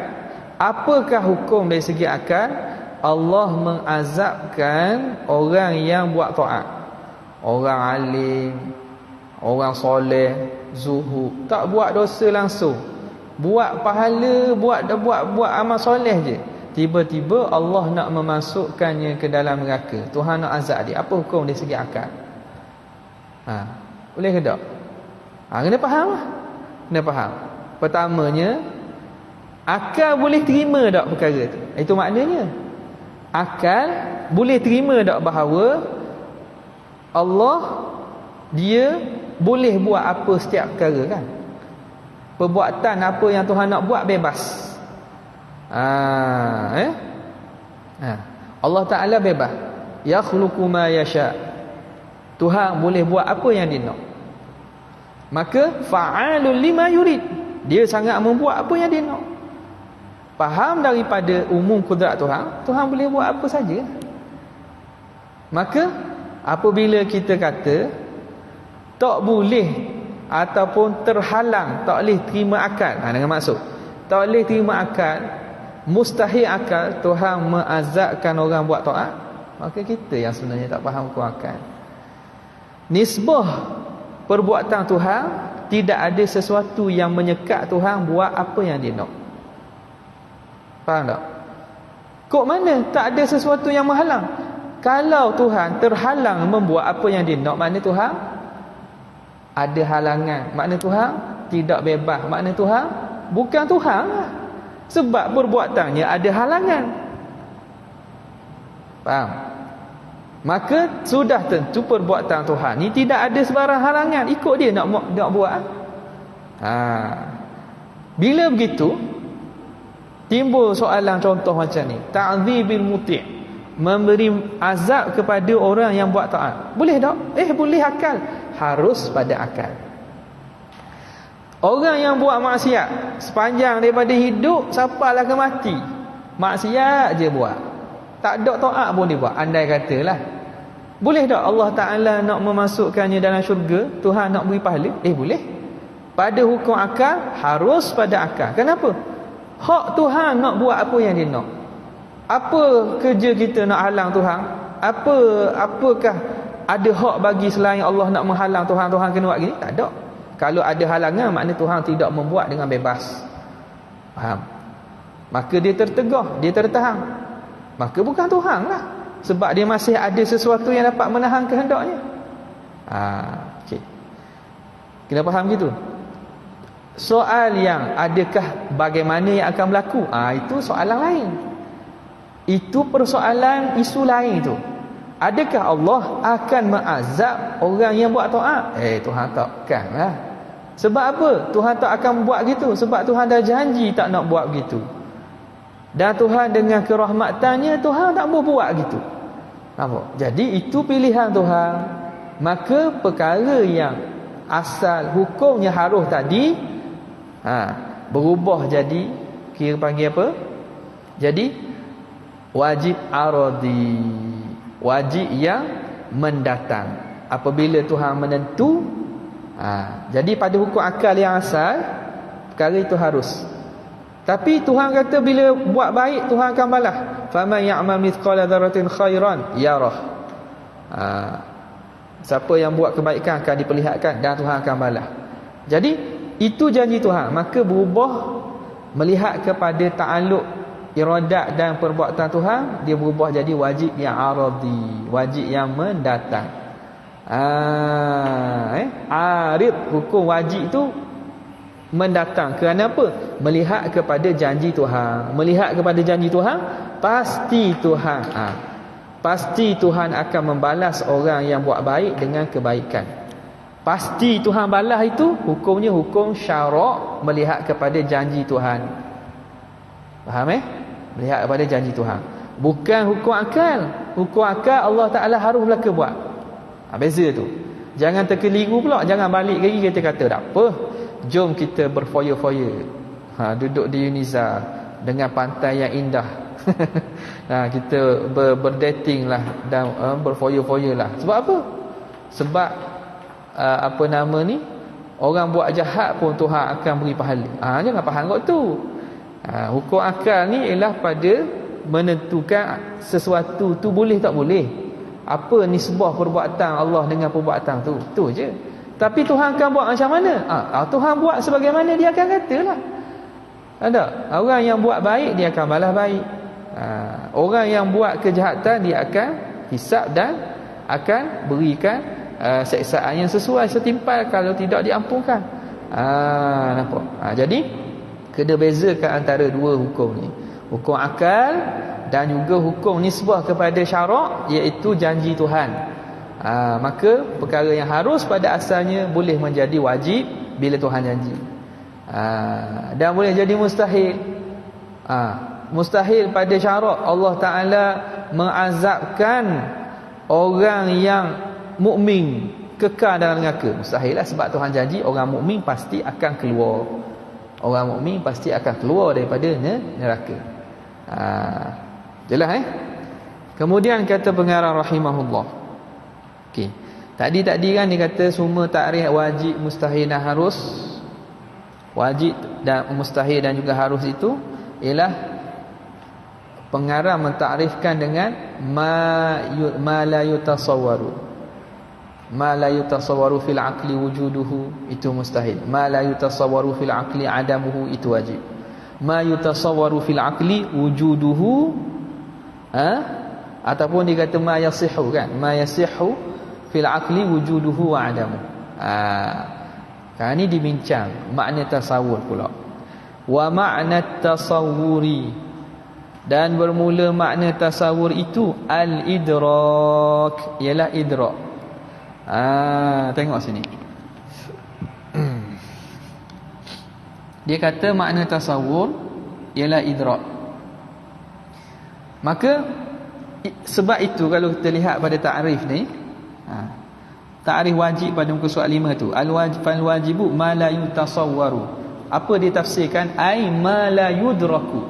Apakah hukum dari segi akal Allah mengazabkan orang yang buat taat? Orang alim, orang soleh, zuhud, tak buat dosa langsung, buat pahala, buat amal soleh je. Tiba-tiba Allah nak memasukkannya ke dalam neraka. Tuhan nak azab dia. Apa hukum dari segi akal? Boleh ke tak? Kena faham lah. Kena faham. Pertamanya, akal boleh terima tak perkara tu? Itu maknanya akal boleh terima tak bahawa Allah dia boleh buat apa setiap perkara kan? Perbuatan apa yang Tuhan nak buat bebas. Allah Ta'ala bebas. Yakhluqu ma yasha. Tuhan boleh buat apa yang dia nak. Maka fa'alul lima yurid. Dia sangat membuat apa yang dia nak. Faham daripada umum kudrat Tuhan, Tuhan boleh buat apa saja. Maka apabila kita kata tak boleh ataupun terhalang, tak boleh terima akal, dengan maksud tak boleh terima akal, mustahil akal Tuhan mengazabkan orang buat taat, maka kita yang sebenarnya tak faham hukum akal. Nisbah perbuatan Tuhan, tidak ada sesuatu yang menyekat Tuhan buat apa yang dia nak. Faham tak? Kok mana tak ada sesuatu yang menghalang? Kalau Tuhan terhalang membuat apa yang dia nak, makna Tuhan ada halangan, makna Tuhan tidak bebas, makna Tuhan bukan Tuhan lah. Sebab perbuatannya ada halangan. Faham? Maka sudah tentu perbuatan Tuhan ni tidak ada sebarang halangan, ikut dia nak buat. Bila begitu timbul soalan contoh macam ni, ta'dzibil muti', memberi azab kepada orang yang buat taat. Boleh tak? Boleh akal. Harus pada akal. Orang yang buat maksiat sepanjang daripada hidup sampailah ke mati, maksiat je buat, tak ada taat pun dia buat. Andai katalah, boleh tak Allah Ta'ala nak memasukkannya dalam syurga, Tuhan nak beri pahala? Boleh. Pada hukum akal, harus pada akal. Kenapa? Hak Tuhan nak buat apa yang dia nak. Apa kerja kita nak halang Tuhan? Apakah ada hak bagi selain Allah nak menghalang Tuhan kena buat gini? Tak ada. Kalau ada halangan, makna Tuhan tidak membuat dengan bebas. Faham? Maka dia tertegah, dia tertahan. Maka bukan Tuhan lah. Sebab dia masih ada sesuatu yang dapat menahan kehendaknya. Okay. Kena faham gitu. Soal yang adakah bagaimana yang akan berlaku, itu soalan lain. Itu persoalan isu lain tu. Adakah Allah akan mengazab orang yang buat taat? Tuhan takkanlah. Sebab apa? Tuhan tak akan buat gitu. Sebab Tuhan dah janji tak nak buat begitu. Dan Tuhan dengan kerahmatannya, Tuhan tak mau buat gitu. Nampak? Jadi itu pilihan Tuhan. Maka perkara yang asal hukumnya harus tadi, berubah jadi, kira panggil apa? Jadi wajib aradi, wajib yang mendatang. Apabila Tuhan menentu, jadi pada hukum akal yang asal, perkara itu harus. Tapi Tuhan kata bila buat baik Tuhan akan balas. Faman ya'mal mithqala dzarratin khairan yarah. Siapa yang buat kebaikan akan diperlihatkan dan Tuhan akan balas. Jadi itu janji Tuhan. Maka berubah melihat kepada ta'alluq iradat dan perbuatan Tuhan, dia berubah jadi wajib yang aradi, wajib yang mendatang. Arid, hukum wajib itu mendatang. Kerana apa? Melihat kepada janji Tuhan. Melihat kepada janji Tuhan, pasti Tuhan pasti Tuhan akan membalas orang yang buat baik dengan kebaikan. Pasti Tuhan balas itu hukumnya hukum syarak, melihat kepada janji Tuhan. Faham Melihat kepada janji Tuhan. Bukan hukum akal. Hukum akal Allah Ta'ala harus belaka buat. Beza tu. Jangan terkeliru pula. Jangan balik lagi kita kata tak apa, jom kita berfoya-foya, duduk di Uniza dengan pantai yang indah. Kita berdating lah dan berfoya-foya lah. Sebab apa? Sebab orang buat jahat pun Tuhan akan beri pahala. Jangan faham kot tu. Hukum akal ni ialah pada menentukan sesuatu tu boleh tak boleh. Apa nisbah perbuatan Allah dengan perbuatan tu. Tu je. Tapi Tuhan akan buat macam mana? Tuhan buat sebagaimana dia akan katalah. Ada orang yang buat baik dia akan balas baik. Orang yang buat kejahatan dia akan hisab dan akan berikan seksaan yang sesuai setimpal kalau tidak diampunkan. Nampak? Jadi kena bezakan antara dua hukum ni. Hukum akal dan juga hukum nisbah kepada syarak, iaitu janji Tuhan. Maka perkara yang harus pada asalnya boleh menjadi wajib bila Tuhan janji. Dan boleh jadi mustahil. Mustahil pada syarak Allah Ta'ala mengazabkan orang yang mukmin kekal dalam neraka. Mustahil lah, sebab Tuhan janji orang mukmin pasti akan keluar. Orang mukmin pasti akan keluar daripada neraka. Jelas Kemudian kata pengarang rahimahullah. Okey. Tadi kan dia kata semua takrif wajib, mustahil dan harus. Wajib dan mustahil dan juga harus itu ialah pengarang mentakrifkan dengan ma la yutasawwaru. Ma la yutasawwaru fil aqli wujuduhu, itu mustahil. Ma la yutasawwaru fil aqli adamuhu, itu wajib. Ma yutasawwaru fil aqli wujuduhu, ataupun dia kata ma yasihhu kan, ma yasihhu fil aqli wujuduhu wa adamu. Ini dibincang makna tasawur pula. Wa makna tasawuri, dan bermula makna tasawur itu al-idrak, ialah idrak. Tengok sini. Dia kata makna tasawur ialah idrak. Maka sebab itu kalau kita lihat pada ta'rif ni, ta'rif wajib pada muka surat 5 tu, al-wajibu ma la yutasawwaru. Apa dia tafsirkan? Ai ma la yudraku.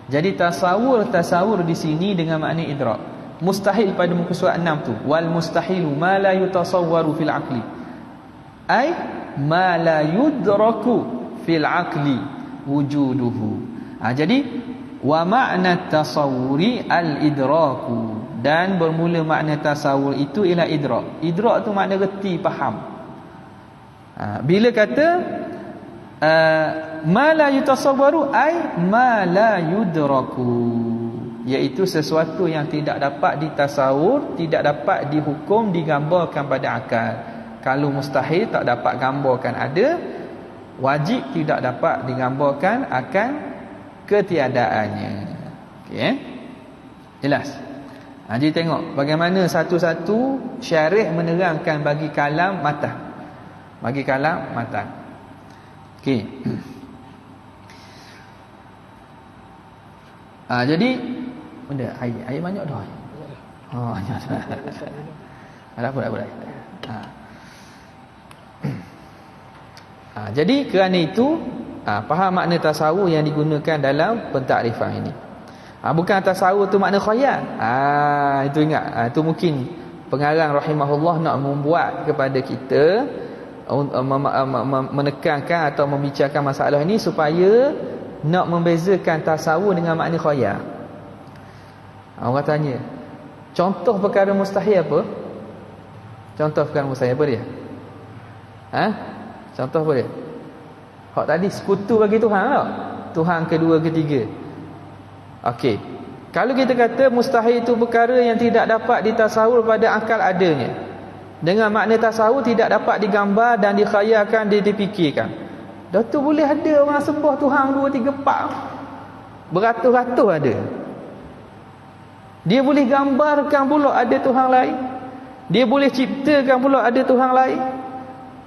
Jadi tasawur di sini dengan makna idrak. Mustahil pada muka surat 6 tu, wal mustahilu ma la yutasawwaru fil aqli, ai ma la yudraku fil aqli wujuduhu. Jadi wa makna tasawuri al idraku, dan bermula makna tasawur itu ialah idrak. Idrak tu makna reti, faham. Bila kata ma la yutasawwaru ai ma la yudraku, iaitu sesuatu yang tidak dapat ditasawur, tidak dapat dihukum, digambarkan pada akal. Kalau mustahil tak dapat gambarkan ada, wajib tidak dapat digambarkan akan ketiadaannya. Okey, jelas. Jadi tengok bagaimana satu-satu syarih menerangkan bagi kalam matan. Bagi kalam matan. Okey. Jadi benda air banyak dah. Banyak. Ada apa. Jadi kerana itu faham makna tasawur yang digunakan dalam pentakrifan ini. Bukan tasawur tu makna khayal. Itu ingat. Itu mungkin pengarang rahimahullah nak membuat kepada kita menekankan atau membicarakan masalah ini supaya nak membezakan tasawur dengan makna khayal. Orang tanya, contoh perkara mustahil apa? Contoh perkara mustahil apa dia? Contoh apa dia? Hak tadi sekutu bagi Tuhan tak? Tuhan kedua, ketiga. Okey. Kalau kita kata mustahil itu perkara yang tidak dapat ditasawur pada akal adanya. Dengan makna tasawur tidak dapat digambar dan dikhayalkan, dipikirkan. Dah tu boleh ada orang sembah Tuhan 2, 3, 4. Beratus-ratus ada. Dia boleh gambarkan pula ada Tuhan lain. Dia boleh ciptakan pula ada Tuhan lain.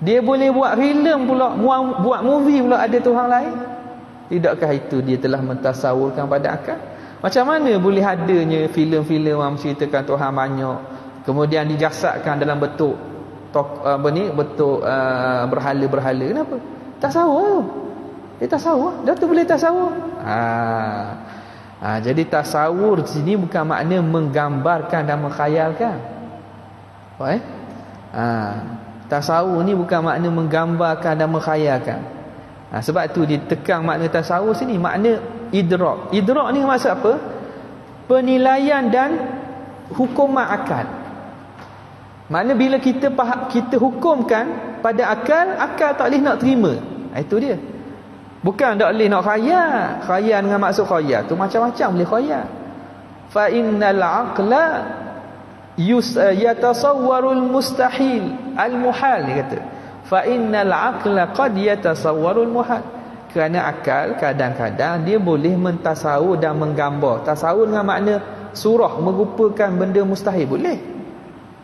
Dia boleh buat filem pula, buat movie pula ada Tuhan lain. Tidakkah itu dia telah mentasawurkan pada akal? Macam mana boleh adanya filem-filem yang menceritakan Tuhan banyak, kemudian dijasadkan dalam bentuk bentuk berhala-berhala? Kenapa? Tasawur. Dia tasawur. Dah tu boleh tasawur. Jadi tasawur di sini bukan makna menggambarkan dan mengkhayalkan. Tasawur ni bukan makna menggambarkan dan mengkhayalkan. Sebab tu ditekan makna tasawur sini, makna idrak. Idrak ni maksud apa? Penilaian dan hukuman akal. Makna bila kita hukumkan pada akal, akal tak boleh nak terima. Itu dia. Bukan tak boleh nak khayal. Khayal dengan maksud khayal tu macam-macam boleh khayal. Fa innal aqla yatasawwarul mustahil al-muhal, dia kata. Fa innal aqla qad yatasawwarul muhal. Kerana akal kadang-kadang dia boleh mentasawur dan menggambar. Tasawur dengan makna surah, merupakan benda mustahil, boleh.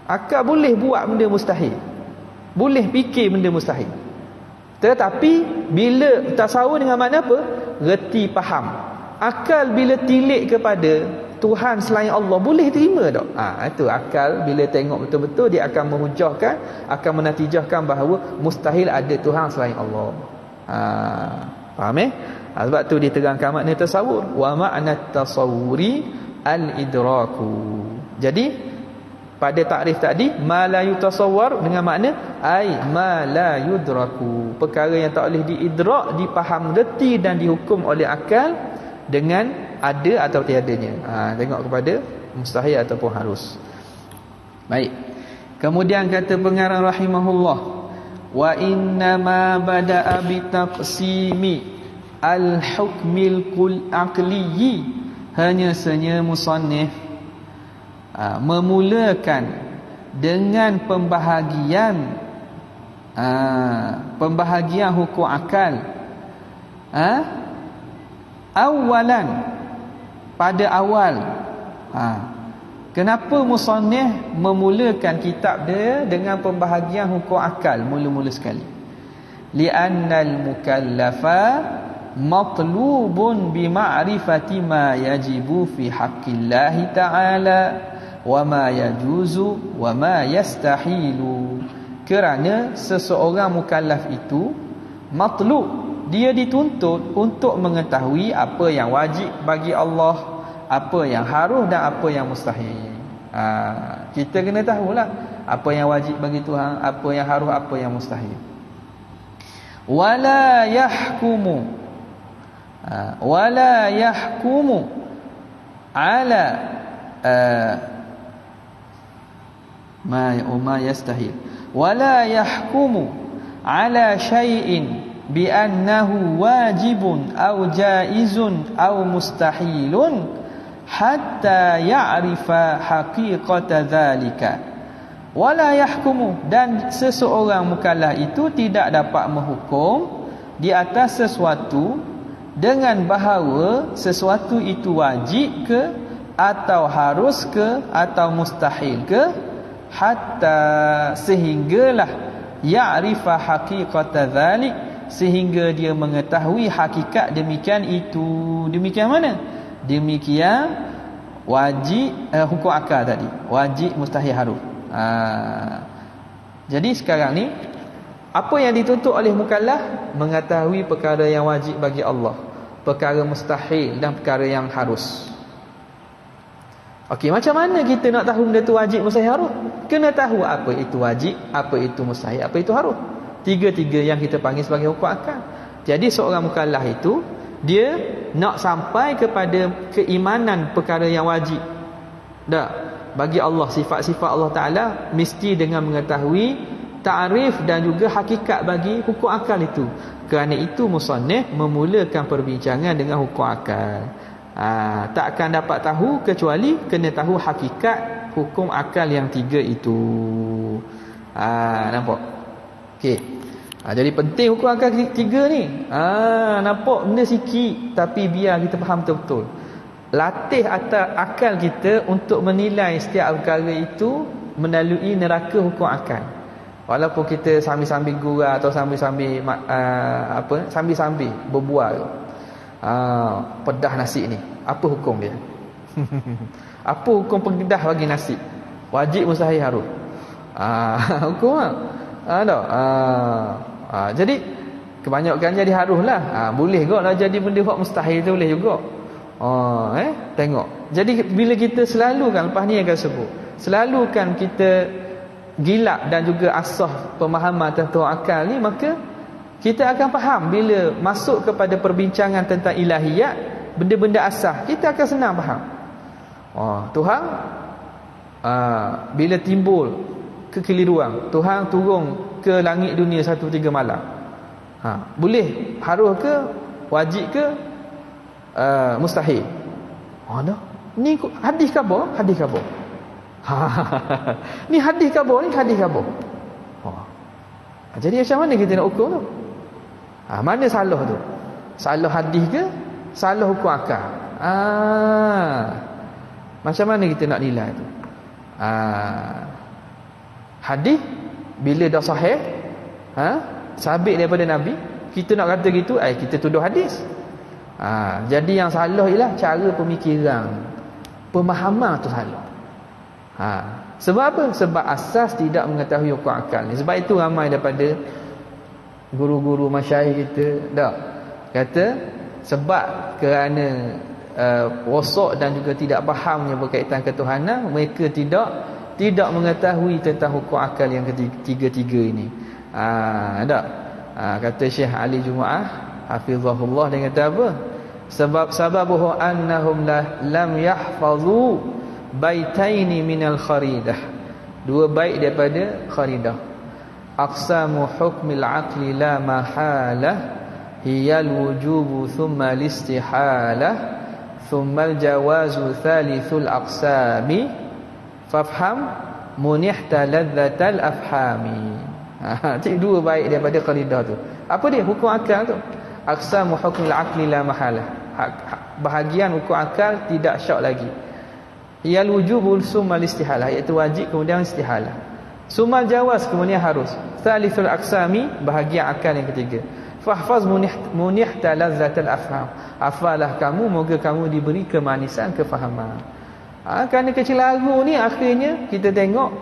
Akal boleh buat benda mustahil, boleh fikir benda mustahil. Tetapi bila tasawur dengan makna apa? Reti, faham. Akal bila tilik kepada Tuhan selain Allah, boleh terima tak? Itu akal bila tengok betul-betul, dia akan menghujahkan, akan menatijahkan bahawa mustahil ada Tuhan selain Allah. Faham sebab tu diterangkan makna tasawur. Wa ma'na tasawuri al-idraku. Jadi pada takrif tadi, ma la yutasawwar dengan makna ai ma la yudraku, perkara yang tak boleh diidrak, dipaham reti dan dihukum oleh akal dengan ada atau tiadanya. Tengok kepada mustahil ataupun harus. Baik. Kemudian kata pengarang rahimahullah, wa inna ma bada'a bi taqsimi al-hukmil aqliyyi, hanya saja musannif memulakan dengan pembahagian hukum akal awalan, pada awal. Kenapa musannif memulakan kitab dia dengan pembahagian hukum akal mula-mula sekali? Li'annal mukallafa matlubun bima'rifati ma yajibu fi haqqillahi ta'ala wa ma yajuzu wa ma yastahilu. Kerana seseorang mukallaf itu matlub, dia dituntut untuk mengetahui apa yang wajib bagi Allah, apa yang harus dan apa yang mustahil. Kita kena tahulah apa yang wajib bagi Tuhan, apa yang harus, apa yang mustahil. Wala yahkumu ala ma yastahil, wala yahkumu ala syai'in bi annahu wajibun aw jaizun aw mustahilun hatta ya'rifa haqiqata dzalika. Wala yahkumu, dan seseorang mukallaf itu tidak dapat menghukum di atas sesuatu dengan bahawa sesuatu itu wajib ke, atau harus ke, atau mustahil ke, hatta sehinggalah ya'rifa haqiqata dzalik, sehingga dia mengetahui hakikat demikian itu. Demikian mana? Demikian wajib hukum akal tadi, wajib, mustahil, harus. Jadi sekarang ni apa yang dituntut oleh mukallaf? Mengetahui perkara yang wajib bagi Allah, perkara mustahil dan perkara yang harus. Okey, macam mana kita nak tahu benda tu wajib, mustahil, haram? Kena tahu apa itu wajib, apa itu mustahil, apa itu haram. Tiga-tiga yang kita panggil sebagai hukum akal. Jadi seorang mukallaf itu dia nak sampai kepada keimanan perkara yang wajib. Dak, bagi Allah, sifat-sifat Allah Taala mesti dengan mengetahui ta'rif dan juga hakikat bagi hukum akal itu. Kerana itu musannif memulakan perbincangan dengan hukum akal. Tak akan dapat tahu kecuali kena tahu hakikat hukum akal yang tiga itu. Nampak? Okey. Jadi penting hukum akal tiga ni. Nampak benda sikit tapi biar kita faham betul-betul. Latih atas akal kita untuk menilai setiap perkara itu melalui neraka hukum akal. Walaupun kita sambil-sambil gurau atau sambil-sambil sambil-sambil berbual. Pedah nasi ni, apa hukum dia? Apa hukum pedah bagi nasi? Wajib, mustahil, haram? Hukum jadi kebanyakan jadi haram lah. Boleh juga lah jadi benda hak mustahil tu, boleh juga. Tengok. Jadi bila kita selalu kan, lepas ni akan sebut, selalu kan kita gilap dan juga asah pemahaman tentang akal ni, maka kita akan faham bila masuk kepada perbincangan tentang ilahiyat, benda-benda asah, kita akan senang faham. Tuhan bila timbul kekeliruan, Tuhan turun ke langit dunia 1-3 malam. Boleh haram ke, wajib ke, mustahil? Dah. Ni hadis khabar, hadis khabar. Ni hadis khabar, ni hadis khabar. Jadi macam mana kita nak ukur tu? Mana salah tu? Salah hadis ke? Salah hukum akal? Macam mana kita nak nilai tu? Hadis bila dah sahih, sabit daripada Nabi, kita nak kata gitu, kita tuduh hadis. Jadi yang salah ialah cara pemikiran, pemahaman tu salah. Sebab apa? Sebab asas tidak mengetahui hukum akal ni. Sebab itu ramai daripada guru-guru masyayikh kita kata sebab kerana rosak dan juga tidak fahamnya berkaitan ketuhanan, mereka tidak mengetahui tentang hukum akal yang ketiga-tiga ini. Kata Syekh Ali Jumaah hafizahullah, dia kata apa? Sababuhu annahum lam yahfazu baitaini minal kharidah. Dua bait daripada kharidah. Aqsamu hukmil aqli la mahalah hiyal wujubu thumma listihalah thumma al-jawazu thalithul aqsami fafham munihta ladzatal afhami. Dua bait daripada kharidah tu. Apa dia hukum akal tu? Aqsamu hukmil aqli la mahalah. Bahagian hukum akal tidak syak lagi. Hiyal wujubul summa listihalah, iaitu wajib kemudian istihalah. Sumal jawaz kemudian harus. Thalithul aqsami, bahagian akal yang ketiga. Fahfaz munihta lazzatal afham. Hafalah kamu, moga kamu diberi kemanisan kefahaman. Kerana kecelaru ni akhirnya kita tengok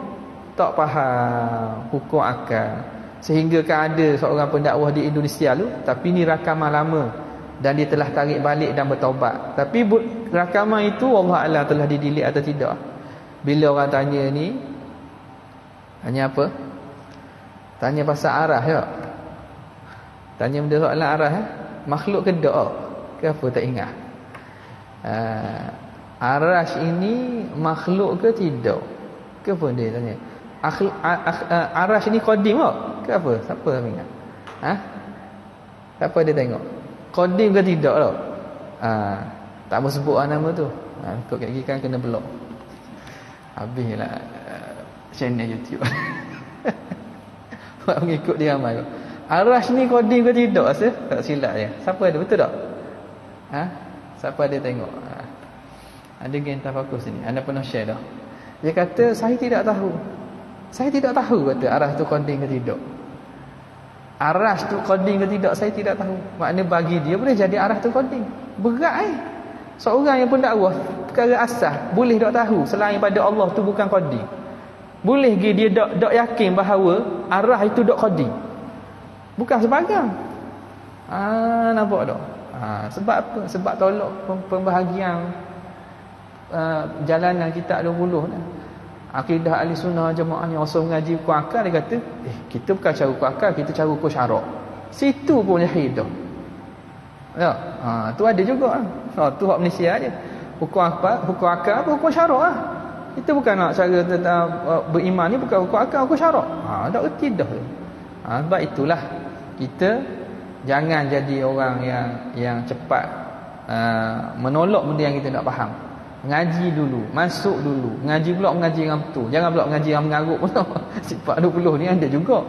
tak faham hukum akal. Sehingga kan ada seorang pendakwah di Indonesia tu, tapi ni rakaman lama dan dia telah tarik balik dan bertaubat. Tapi rakaman itu Allah Alam telah didelete atau tidak. Bila orang tanya ni, tanya apa? Tanya pasal arah ya. Tanya benda soalan arah makhluk ke tak? Ke apa tak ingat. Arash ini makhluk ke tidak? Ke apa dia tanya? Arash ni qadim tak? Ke apa? Siapa ingat? Siapa dia tengok? Qadim ke tidak tak? Tak mau sebut nama tu. Ikut lagi kan kena blok. Habislah channel YouTube. Buat mengikut dia ramai. Arash ni qadim ke tidak? Tak silap je. Siapa ada? Betul tak? Siapa ada tengok? Ada gen tafakus ni. Anda pernah share dah. Dia kata saya tidak tahu. Saya tidak tahu kata arash tu qadim ke tidak. Arash tu qadim ke tidak saya tidak tahu. Maknanya bagi dia boleh jadi arash tu qadim. Berat seorang yang pendakwah perkara asas boleh tak tahu selain pada Allah tu bukan qadim. Boleh ke dia tak yakin bahawa arah itu tak qadim. Bukan sebagang. Nampak tak? Sebab apa? Sebab tolak pembahagian jalanan kita 20 dah. Akidah ahli sunnah jemaah yang asal mengaji hukum akal, dia kata kita bukan cara hukum akal, kita cara hukum syarak. Situ pun jahil dah. Ya, tu ada juga. Tu hak Malaysia aja. Hukum apa? Hukum akal apa hukum syarak lah. Kita bukan nak cara tentang beriman ni bukan hukum akal, hukum syarak. Tak erti dah. Sebab itulah kita jangan jadi orang yang cepat menolak benda yang kita tak faham. Ngaji dulu, masuk dulu. Ngaji pula mengaji dengan betul. Jangan pula mengaji yang mengarut pun. Sifat 20 ni ada juga.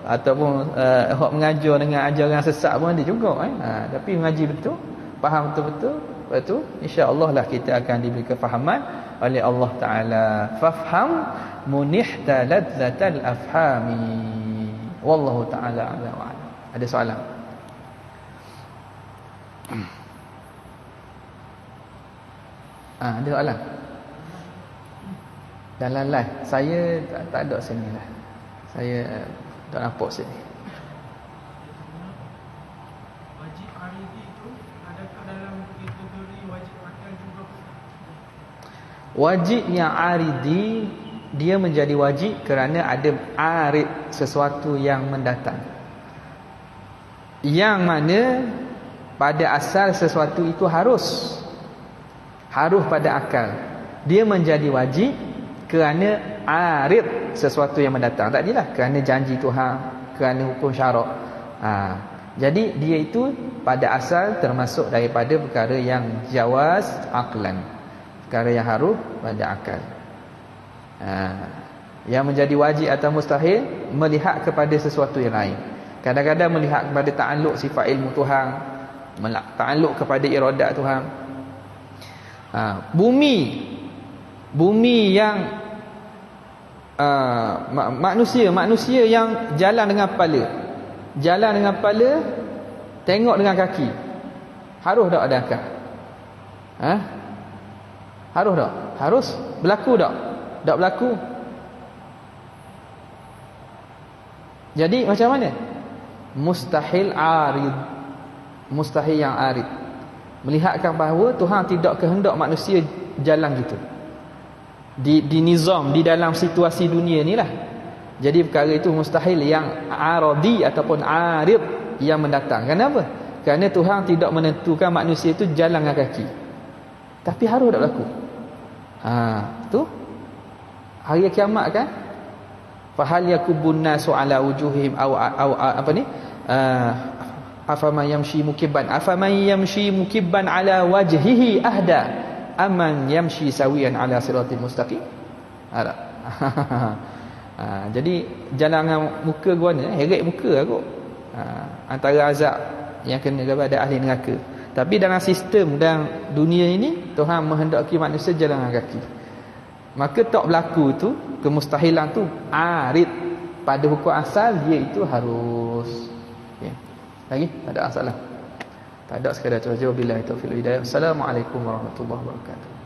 Ataupun hak mengajar dengan ajaran sesat pun ada juga. Tapi mengaji betul, faham betul-betul, lepas tu insya-Allah lah kita akan diberi kefahaman oleh Allah Taala. Fafham munihta ladzatal afhami. Wallahu taala a'lam wa a'lam. Ada soalan? Ada soalan? Dalam live saya tak ada sini lah. Saya tak nampak sini. Wajib aridi itu adakah dalam kategori wajib akal juga? Wajib yang aridi dia menjadi wajib kerana ada arid, sesuatu yang mendatang. Yang mana pada asal sesuatu itu harus pada akal. Dia menjadi wajib kerana arid, sesuatu yang mendatang. Tadilah kerana janji Tuhan, kerana hukum syarak. Jadi dia itu pada asal termasuk daripada perkara yang jawaz aqlan, perkara yang harus pada akal. Yang menjadi wajib atau mustahil melihat kepada sesuatu yang lain. Kadang-kadang melihat kepada ta'alluq sifat ilmu Tuhan, ta'alluq kepada iradat Tuhan. Bumi yang manusia yang jalan dengan kepala, tengok dengan kaki, harus tak ada akal? Harus tak? Harus berlaku tak? Tak berlaku. Jadi macam mana? Mustahil yang arid, melihatkan bahawa Tuhan tidak kehendak manusia jalan gitu di nizam, di dalam situasi dunia ni lah. Jadi perkara itu mustahil yang aradi ataupun arid, yang mendatang. Kenapa? Kerana Tuhan tidak menentukan manusia itu jalan dengan kaki, tapi harus tak berlaku. Tu hari kiamat kan, fahal yakubun nasu ala wujuhim aw apa ni, afaman yamshi mukibban ala wajhihi ahda amman yamshi sawiyan ala siratil mustaqim. Jadi jalan dengan muka gua ni heret muka aku. Antara azab yang kena kepada ahli neraka. Tapi dalam sistem dan dunia ini Tuhan menghendaki manusia jalan dengan kaki. Maka tak berlaku tu, kemustahilan tu arid, pada hukum asal dia itu harus. Okay. Lagi? Tak ada masalah. Tak ada, sekadar saja. Wabillahi taufiq wal hidayah. Assalamualaikum warahmatullahi wabarakatuh.